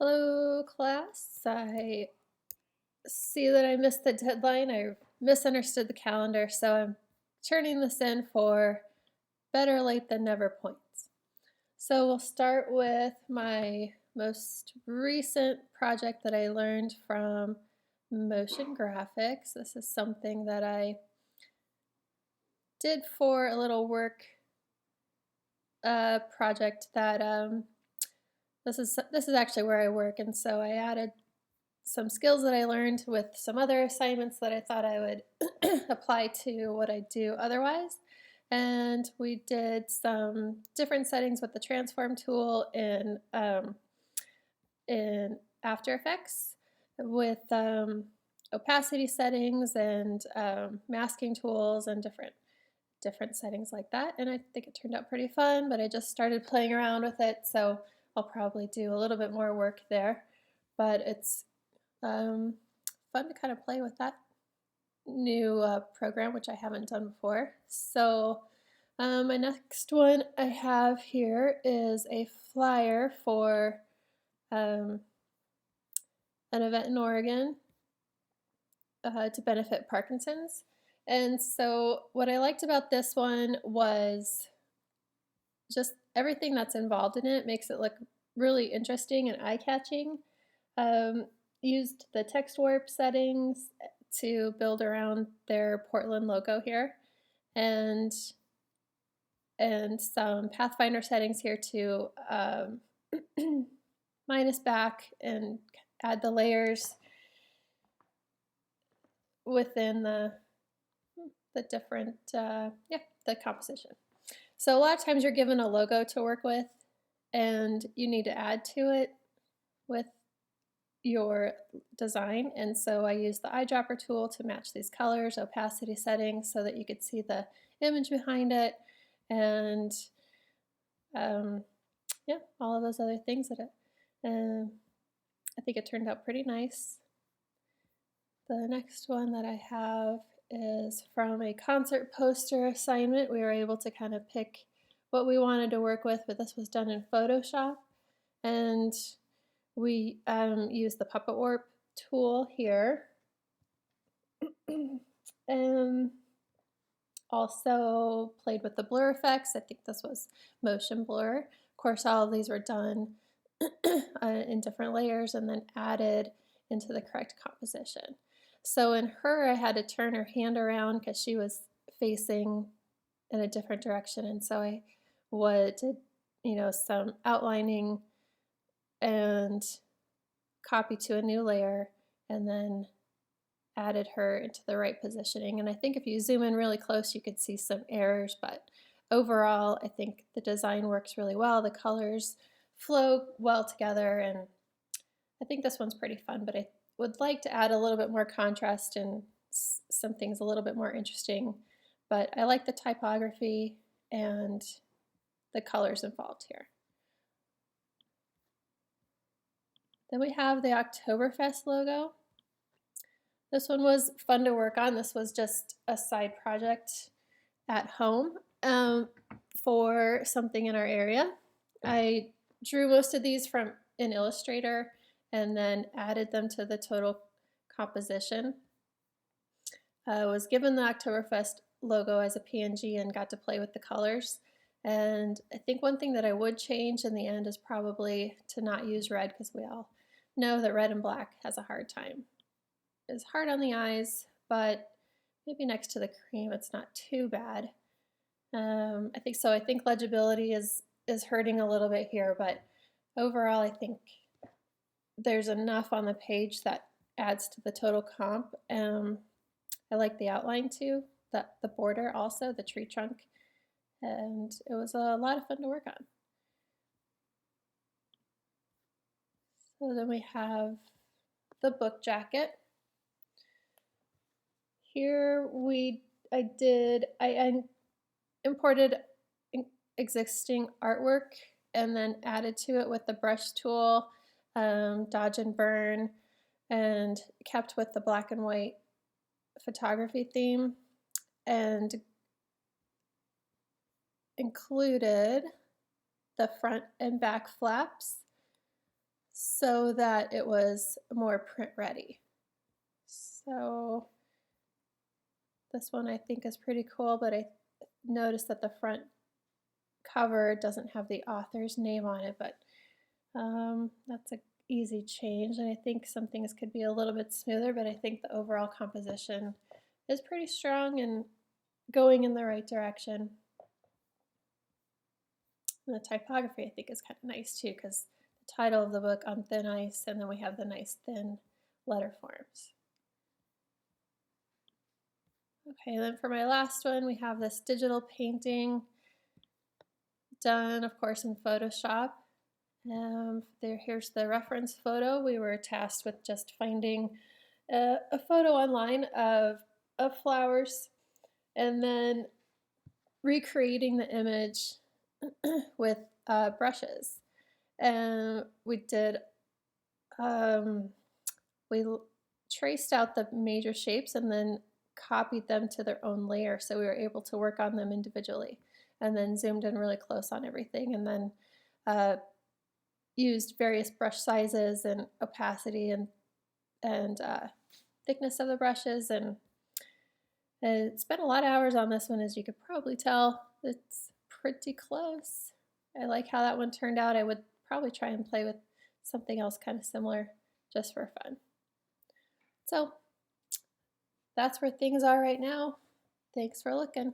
Hello, class. I see that I missed the deadline. I misunderstood the calendar, so I'm turning this in for better late than never points. So we'll start with my most recent project that I learned from motion graphics. This is something that I did for a little work project that this is actually where I work, and so I added some skills that I learned with some other assignments that I thought I would apply to what I do otherwise. And we did some different settings with the transform tool in After Effects with opacity settings and masking tools and different settings like that. And I think it turned out pretty fun, but I just started playing around with it, so I'll probably do a little bit more work there. But it's fun to kind of play with that new program, which I haven't done before. So my next one I have here is a flyer for an event in Oregon to benefit Parkinson's. And so what I liked about this one was just everything that's involved in it makes it look really interesting and eye-catching. Used the text warp settings to build around their Portland logo here, and some Pathfinder settings here to minus back and add the layers within the different the composition. So a lot of times you're given a logo to work with, and you need to add to it with your design. And so I use the eyedropper tool to match these colors, opacity settings, so that you could see the image behind it, and yeah, all of those other things that I think it turned out pretty nice. The next one that I have is from a concert poster assignment. We were able to kind of pick what we wanted to work with, but this was done in Photoshop, and we used the Puppet Warp tool here. And also played with the blur effects. I think this was motion blur. Of course, all of these were done in different layers and then added into the correct composition. So in her, I had to turn her hand around because she was facing in a different direction. And so I did, some outlining and copy to a new layer, and then added her into the right positioning. And I think if you zoom in really close, you could see some errors, but overall, I think the design works really well. The colors flow well together, and I think this one's pretty fun, but I would like to add a little bit more contrast and some things a little bit more interesting. But I like the typography and the colors involved here. Then we have the Oktoberfest logo. This one was fun to work on. This was just a side project at home for something in our area. I drew most of these from an Illustrator and then added them to the total composition. I was given the Oktoberfest logo as a PNG and got to play with the colors. And I think one thing that I would change in the end is probably to not use red, because we all know that red and black has a hard time. It's hard on the eyes, but maybe next to the cream it's not too bad. I think so. I think legibility is hurting a little bit here, but overall I think there's enough on the page that adds to the total comp. I like the outline too, the border also, the tree trunk, and it was a lot of fun to work on. So then we have the book jacket. Here I imported existing artwork and then added to it with the brush tool, dodge and burn, and kept with the black and white photography theme, and included the front and back flaps. so that it was more print ready. So this one I think is pretty cool, but I noticed that the front cover doesn't have the author's name on it, but that's an easy change. And I think some things could be a little bit smoother, but I think the overall composition is pretty strong and going in the right direction. And the typography I think is kind of nice too, because the title of the book, On Thin Ice, and then we have the nice thin letter forms. Okay, then for my last one, we have this digital painting done, of course, in Photoshop. Here's the reference photo. We were tasked with just finding a photo online of flowers and then recreating the image with brushes. And we did, we traced out the major shapes and then copied them to their own layer, so we were able to work on them individually, and then zoomed in really close on everything, and then used various brush sizes and opacity and thickness of the brushes, and spent a lot of hours on this one, as you could probably tell. It's pretty close. I like how that one turned out. I would probably try and play with something else kind of similar just for fun. So that's where things are right now. Thanks for looking.